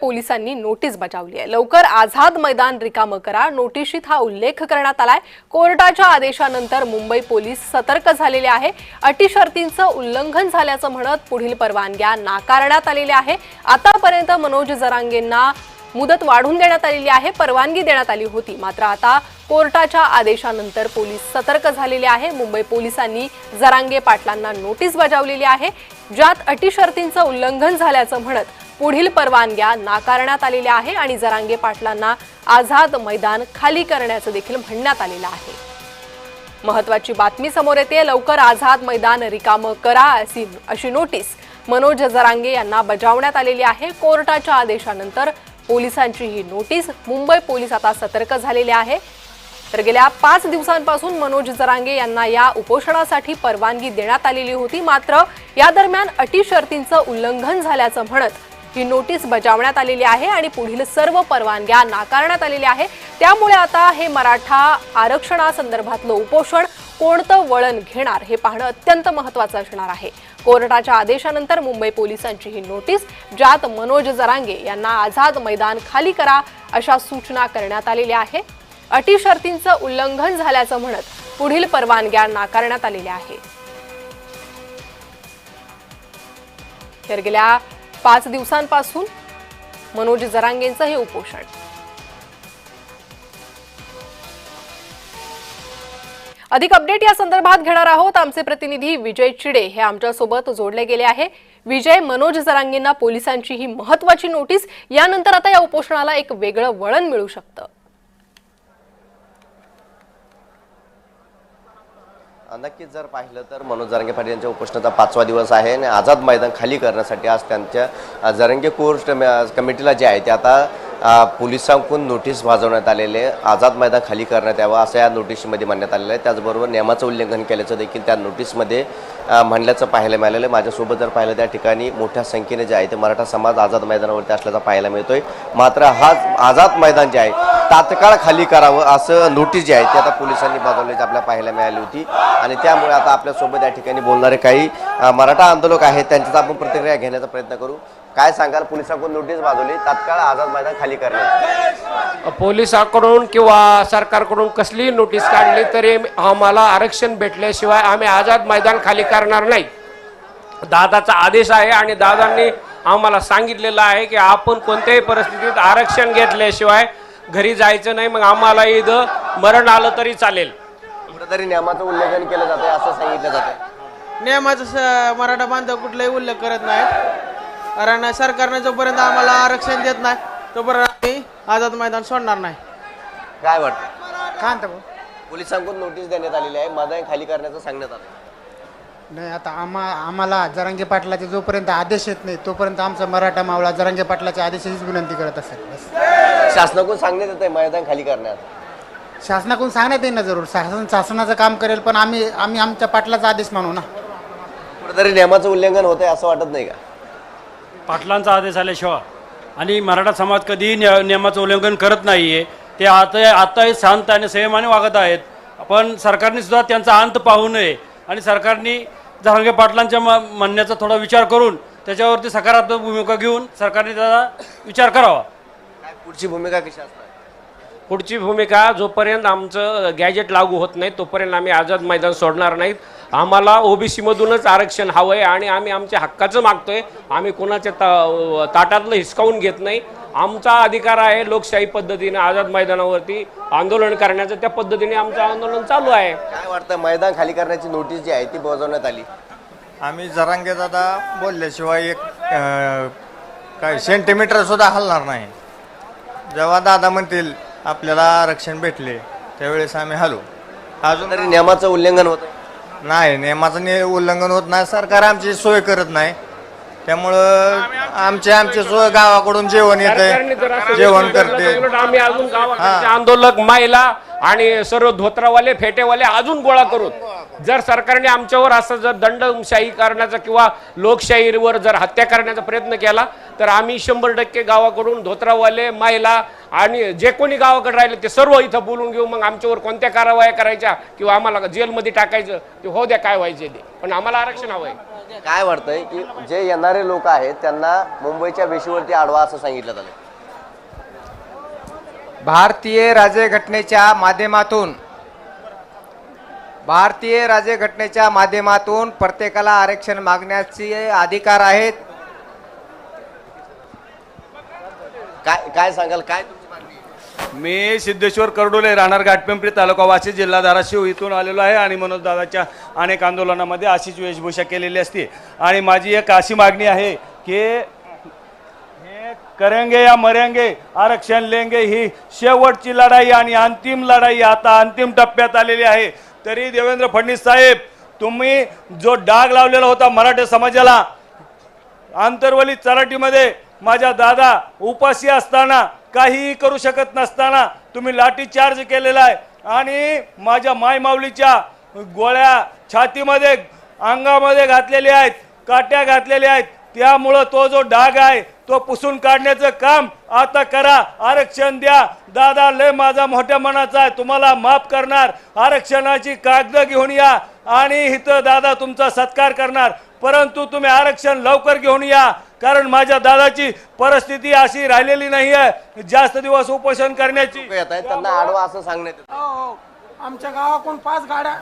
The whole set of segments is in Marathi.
पोलिसांनी नोटीस बजावली आहे। लवकर आझाद मैदान रिकामं करा नोटिशीत हा उल्लेख करण्यात आलाय। कोर्टाच्या आदेशानंतर मुंबई पोलीस सतर्क झालेले आहे। अटी शर्तींचं उल्लंघन झाल्याचं म्हणत पुढील परवानग्या नाकारण्यात आलेल्या आहे। आतापर्यंत मनोज जरांगेंना मुदत वाढवून देण्यात आलेली आहे, परवानगी देण्यात आली होती, मात्र आता कोर्टाच्या आदेशानंतर पोलीस सतर्क झालेले आहे। मुंबई पोलिसांनी जरांगे पाटलांना नोटीस बजावलेली आहे, ज्यात अटी शर्तींचं उल्लंघन झाल्याचं म्हणत पुढील परवानग्या नाकारण्यात आलेल्या आहे आणि जरांगे पाटलांना आझाद मैदान खाली करण्याचं देखील म्हणण्यात आलेलं आहे। महत्त्वाची बातमी समोर येते। लवकर आझाद मैदान रिकामं करा अशी नोटीस मनोज जरांगे यांना बजावण्यात आलेली आहे। कोर्टाच्या आदेशानंतर पोलिसांची ही नोटीस। मुंबई पोलीस आता सतर्क झालेले आहे। तर गेल्या 5 दिवसांपासून मनोज जरांगे यांना या उपोषणासाठी परवानगी देण्यात आलेली होती, मात्र या दरम्यान अटी शर्तींचं उल्लंघन झाल्याचं म्हणत ही नोटीस बजावण्यात आलेली आहे आणि पुढील सर्व परवानग्या नाकारण्यात आलेल्या आहे। त्यामुळे आता हे मराठा आरक्षणासंदर्भातलं उपोषण कोणतं वळण घेणार हे पाहणं अत्यंत महत्त्वाचं असणार आहे। कोर्टाच्या आदेशानंतर मुंबई पोलिसांची ही नोटीस, ज्यात मनोज जरांगे यांना आझाद मैदान खाली करा अशा सूचना करण्यात आलेल्या आहे। अटी शर्तींचं उल्लंघन झाल्याचं म्हणत पुढील परवानग्या नाकारण्यात आलेल्या आहे। तर गेल्या 5 दिवसांपासून मनोज जरांगेंचं हे उपोषण। अधिक अपडेट या संदर्भात घेणार आहोत। आमचे प्रतिनिधी विजय चिडे हे आमच्या सोबत जोडले गेले आहे। विजय, मनोज जरांगेंना पोलिसांची ही महत्त्वाची नोटीस, यानंतर आता या उपोषणाला एक वेगळं वळण मिळू शकतं। नक्कीच जर पाहिलं तर मनोज जरांगे पाटील यांच्या उपोषणाचा 5वा दिवस आहे आणि आझाद मैदान खाली करण्यासाठी आज त्यांच्या जरांगे कोर्ट कमिटीला जे आहे ते आता पोलिसांकडून नोटीस बजावण्यात आलेले, आझाद मैदान खाली करण्यात यावं असं या नोटीसमध्ये म्हणण्यात आलेलं आहे। त्याचबरोबर नियमाचं उल्लंघन केल्याचं देखील त्या नोटीसमध्ये म्हणल्याचं पाहायला मिळालेलं आहे। माझ्यासोबत जर पाहिलं त्या ठिकाणी मोठ्या संख्येने जे आहे ते मराठा समाज आझाद मैदानावरती असल्याचा पाहायला मिळतोय, मात्र हा आझाद मैदान जे आहे तात्काळ खाली करावं असं नोटीस जे आहे ते आता पोलिसांनी बजावल्याची आपल्याला पाहायला मिळाली होती आणि त्यामुळे आता आपल्यासोबत या ठिकाणी बोलणारे काही मराठा आंदोलक आहेत, त्यांच्याच आपण प्रतिक्रिया घेण्याचा प्रयत्न करू। काय सांगाल, पोलिसांकडून नोटीस बजावली, तात्काळ आझाद मैदान खाली करणे, पोलिसांकडून किंवा सरकारकडून कसलीही नोटीस काढली तरी आम्हाला आरक्षण भेटल्याशिवाय आम्ही आझाद मैदान खाली करणार नाही। दादाचा आदेश आहे आणि दादांनी आम्हाला सांगितलेलं आहे की आपण कोणत्याही परिस्थितीत आरक्षण घेतल्याशिवाय घरी जायचं नाही, मग आम्हाला इथं मरण आलं तरी चालेल। कुठेतरी नियमाचं उल्लंघन केलं जाते असं सांगितलं जातं। नियमाचं मराठा बांधव कुठलाही उल्लेख करत नाही, कारण सरकारने जोपर्यंत आम्हाला आरक्षण देत नाही तोपर्यंत आम्ही आझाद मैदान सोडणार नाही। काय वाटतं? पोलिसांकडून नोटीस देण्यात आलेली आहे, मैदान खाली करण्याचं सांगण्यात आलं नाही। आता आम्हाला जरांगे पाटलाचे जोपर्यंत आदेश येत नाही तोपर्यंत आमचा मराठा मावळा जरांगे पाटलाच्या आदेशाचीच विनंती करत असेल। बस शासनाकडून सांगण्यात येत आहे मैदान खाली करण्यात, शासनाकडून सांगण्यात येईल ना, जरूर शासनाचं काम करेल, पण आम्ही आमच्या पाटलाचा आदेश मानू ना। कुठेतरी नियमाचं उल्लंघन होत आहे असं वाटत नाही का? पाटलांचा आदेश आल्याशिवाय आणि मराठा समाज कधीही नियमाचं उल्लंघन करत नाही आहे। ते आताही शांत आणि संयमाने वागत आहेत, पण सरकारने सुद्धा त्यांचा अंत पाहू नये आणि सरकारने जरांगे पाटलांच्या म्हणण्याचा थोडा विचार करून त्याच्यावरती सकारात्मक भूमिका घेऊन सरकारने त्याचा विचार करावा। काय पुढची भूमिका कशी असणार? पुढची भूमिका, जोपर्यंत आमचं गॅजेट लागू होत नाही तोपर्यंत आम्ही आझाद मैदान सोडणार नाहीत। आम्हाला ओबीसी मधूनच आरक्षण हवं आहे आणि आम्ही आमच्या हक्काचं मागतोय। आम्ही कोणाच्या ताटातलं हिसकावून घेत नाही। आमचा अधिकार आहे लोकशाही पद्धतीने आझाद मैदानावरती आंदोलन करण्याचं, त्या पद्धतीने आमचं आंदोलन चालू आहे। काय वाटतं, मैदान खाली करण्याची नोटीस जी आहे ती बजावण्यात आली, आम्ही जरांगे दादा बोलल्याशिवाय एक काय सेंटीमीटर सुद्धा हलणार नाही। जेव्हा दादा म्हणतील आपल्याला आरक्षण भेटले त्यावेळेस आम्ही हलू। अजून तरी नियमाचं उल्लंघन होत नाही, नियमाचं उल्लंघन होत नाही, सरकार आमची सोय करत नाही, त्यामुळं आमची सोय गावाकडून जेवण येते, जेवण करते। आम्ही अजून गावाकडचे आंदोलक, महिला आणि सर्व धोत्रावाले फेटेवाले अजून गोळा करू। जर सरकारने आमच्यावर असं जर दंडशाही करण्याचा किंवा लोकशाहीवर जर हत्या करण्याचा प्रयत्न केला तर आम्ही 100% गावाकडून धोत्रावाले, महिला आणि जे कोणी गावाकडे राहिले ते सर्व इथं बोलून घेऊ। मग आमच्यावर कोणत्या कारवाया करायच्या किंवा आम्हाला जेलमध्ये टाकायचं ते हो द्या, काय व्हायचे ते, पण आम्हाला आरक्षण हवं आहे। काय वाटतंय की जे येणारे लोक आहेत त्यांना मुंबईच्या वेशीवरती अडवा असं सांगितलं झालं? भारतीय राज्यघटनेच्या माध्यमातून प्रत्येकाला आरक्षण मागण्याचे अधिकार आहेत. काय सांगाल, काय तुमची मागणी आहे? मी सिद्धेश्वर करडोले, राहणार घाटपिंपरी, तालुका वाशी, जिल्हा धाराशिव इथून आलेलो आहे आणि मनोज दादाच्या अनेक आंदोलनामध्ये अशीच वेशभूषा केलेली असते. आणि माझी एक अशी मागणी आहे की हे करेंगे या मरेंगे, आरक्षण लेंगे ही शेवटची लढाई आणि अंतिम लढाई आता अंतिम टप्प्यात आलेली आहे. तरी देवेंद्र फडणवीस साहेब, तुम्ही जो डाग लावलेला होता मराठा समाजाला, आंतरवली चराटीमध्ये माझा दादा उपाशी असताना, काहीही करू शकत नसताना तुम्ही लाठी चार्ज केलेला आहे आणि माझ्या मायमाऊलीच्या गोळ्या छातीमध्ये अंगामध्ये घातलेल्या आहेत, काट्या घातलेल्या आहेत. त्यामुळं तो जो डाग आहे तो पुसून काढण्याचं काम आता करा. आरक्षण द्या. दादा लय माझा मोठ्या मनाचा आहे, तुम्हाला माफ करणार. आरक्षणाची कागद घेऊन या आणि इथं दादा तुमचा सत्कार करणार. परंतु तुम्ही आरक्षण लवकर घेऊन या, कारण माझ्या दादाची परिस्थिती अशी राहिलेली नाही आहे जास्त दिवस उपोषण करण्याची. येत आहेत त्यांना आडवा असं सांगण्यात येतं. आमच्या गावाकडून 5 गाड्या,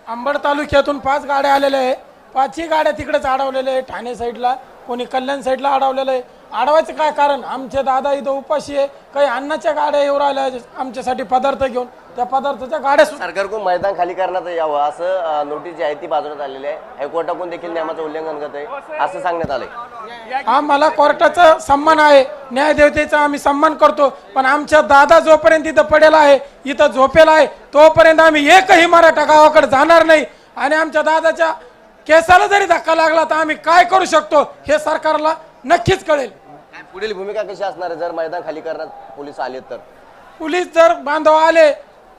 अंबड तालुक्यातून 5 गाड्या आलेल्या आहे. 5ही गाड्या तिकडेच अडवलेल्या आहे. ठाणे साईडला, कोणी कल्याण साईडला अडवलेलं आहे. अडवायचं काय कारण? आमचे दादा इथं उपाशी आहे. काही अन्नाच्या गाड्या येऊ राहिल्या आमच्यासाठी पदार्थ घेऊन. त्या पदार्थाच्या गाड्या सरकारकडून मैदान खाली करण्यात यावं असं नोटीस जी आहे ती बाजवण्यात आलेली आहे. हायकोर्टाकडून देखील नियमाचं उल्लंघन करत आहे असं सांगण्यात आलंय. आम्हाला कोर्टाचा सन्मान आहे, न्यायदेवतेचा आम्ही सन्मान करतो. पण आमच्या दादा जोपर्यंत इथं पडेला आहे, इथं झोपेला आहे, तोपर्यंत आम्ही एकही मराठा गावाकडे जाणार नाही. आणि आमच्या दादाच्या केसाला जरी धक्का लागला तर आम्ही काय करू शकतो हे सरकारला नक्कीच कळेल. पुढील भूमिका कशी असणार आहे जर मैदान खाली करण्यात पोलीस आले तर? पोलीस जर बांधव आले,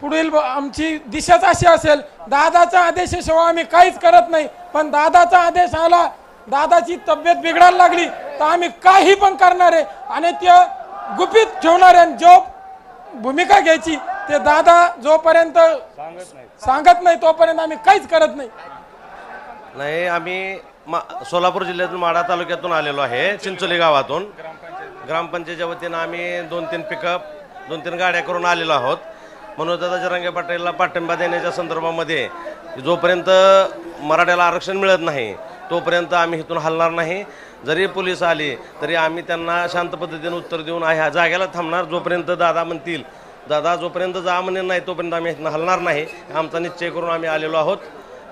पुढील आमची दिशाच अशी असेल, दादाचा आदेशाशिवाय आम्ही काहीच करत नाही. पण दादाचा आदेश आला, दादाची तब्येत बिघडायला लागली तर आम्ही काही पण करणार आहे. आणि ते गुपित ठेवणार आहे. जो भूमिका घ्यायची ते दादा जोपर्यंत सांगत नाही तोपर्यंत आम्ही काहीच करत नाही. नाही, आम्ही सोलापूर जिल्ह्यातून माढा तालुक्यातून आलेलो आहे, चिंचोली गावातून. ग्रामपंचायतीच्या वतीनं आम्ही 2-3 पिकअप 2-3 गाड्या करून आलेलो आहोत. मनोजदादा जरांगे पाटीलला पाठिंबा देण्याच्या संदर्भामध्ये जोपर्यंत मराठ्याला आरक्षण मिळत नाही तोपर्यंत आम्ही इथून हलणार नाही. जरी पोलीस आले तरी आम्ही त्यांना शांत पद्धतीने उत्तर देऊन ह्या जागेला थांबणार. जोपर्यंत दादा म्हणतील, दादा जोपर्यंत जा म्हणेल नाही तोपर्यंत आम्ही इथून हलणार नाही. आमचा निश्चय करून आम्ही आलेलो आहोत.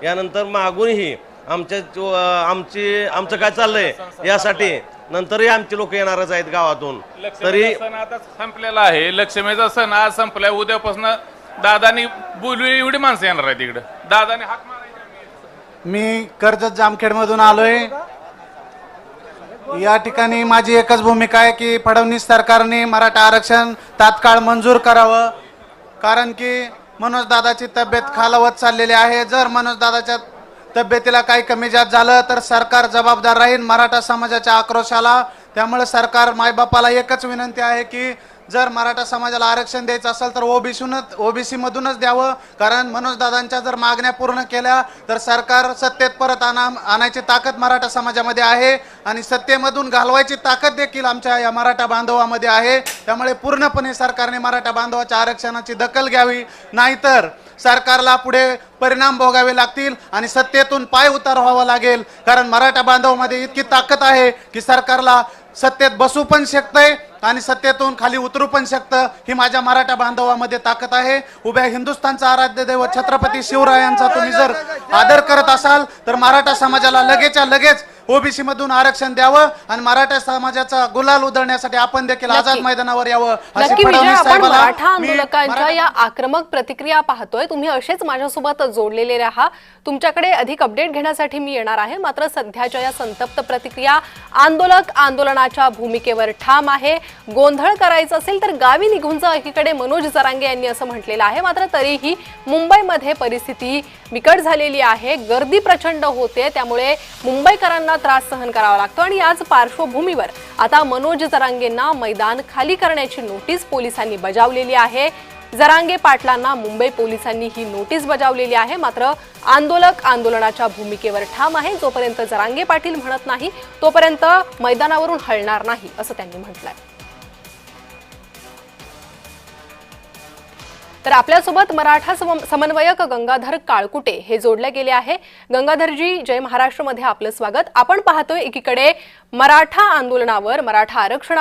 यानंतर मागूनही आमचं काय चाललंय यासाठी नंतरही आमचे लोक येणारच आहेत गावातून. तरी सण आता संपलेला आहे. लक्ष्मीचा सण आज संपलाय. उद्यापासून दादानी बोलवी एवढी माणसं येणार आहेत इकडे. दादाने हाक मारायची. मी कर्जत जामखेडमधून आलोय. या ठिकाणी माझी एकच भूमिका आहे की फडणवीस सरकारने मराठा आरक्षण तात्काळ मंजूर करावं. कारण की मनोज दादाची तब्येत खालावत चाललेली आहे. जर मनोज दादाच्या तब्येतीला काही कमी जास्त झालं तर सरकार जबाबदार राहील मराठा समाजाच्या आक्रोशाला. त्यामुळे सरकार मायबापाला एकच विनंती आहे की जर मराठा समाजाला आरक्षण द्यायचं असेल तर ओबीसी मधूनच द्यावं. कारण मनोज दादांच्या जर मागण्या पूर्ण केल्या तर सरकार सत्तेत परत आणायची ताकद मराठा समाजामध्ये आहे आणि सत्तेमधून घालवायची ताकद देखील आमच्या या मराठा बांधवामध्ये आहे. त्यामुळे पूर्णपणे सरकारने मराठा बांधवाच्या आरक्षणाची दखल घ्यावी, नाहीतर सरकारला पुढे परिणाम भोगावे लागतील आणि सत्तेतून पाय उतार व्हावा लागेल. कारण मराठा बांधवामध्ये इतकी ताकद आहे की सरकारला सत्तेत बसू पण शकतंय आणि सत्तेतून खाली उतरू पण शकतं. ही माझ्या मराठा बांधवामध्ये ताकद आहे. उभ्या हिंदुस्थानचा आराध्य दैवत छत्रपती शिवरायांचा तुम्ही जर आदर करत असाल तर मराठा समाजाला लगेचच्या लगेच ओबीसी मधून आरक्षण द्यावं आणि मराठा समाजाचा गुलाल उधळण्यासाठी आपण देखील आझाद मैदानावर यावं. नक्की विजय, आपण मराठा आंदोलकांच्या या आक्रमक प्रतिक्रिया पाहतोय. तुम्ही असेच माझ्यासोबत जोडलेले राहा. तुमच्याकडे अधिक अपडेट घेण्यासाठी मी येणार आहे. मात्र सध्याच्या या संतप्त प्रतिक्रिया, आंदोलक आंदोलनाच्या भूमिकेवर ठाम आहे. गोंधळ करायचा असेल तर गावी निघून जा, एकीकडे मनोज जरांगे यांनी असं म्हटलेलं आहे. मात्र तरीही मुंबईमध्ये परिस्थिती बिकट झालेली आहे. गर्दी प्रचंड होते, त्यामुळे मुंबईकरांना त्रास सहन करावा लागतो. आणि याच पार्श्वभूमीवर आता मनोज जरांगेंना मैदान खाली करण्याची नोटीस पोलिसांनी बजावलेली आहे. जरांगे पाटलांना मुंबई पोलिसांनी ही नोटीस बजावलेली आहे. मात्र आंदोलक आंदोलनाच्या भूमिकेवर ठाम आहे. जोपर्यंत जरांगे पाटील म्हणत नाही तोपर्यंत मैदानावरून हलणार नाही असं त्यांनी म्हटलंय. तर आपल्यासोबत मराठा समन्वयक गंगाधर काळकुटे हे जोडले गेले आहे. गंगाधरजी, जय महाराष्ट्र मध्ये आपलं स्वागत. आपण पाहतोय एकीकडे मराठा आंदोलनावर, मराठा आरक्षणावर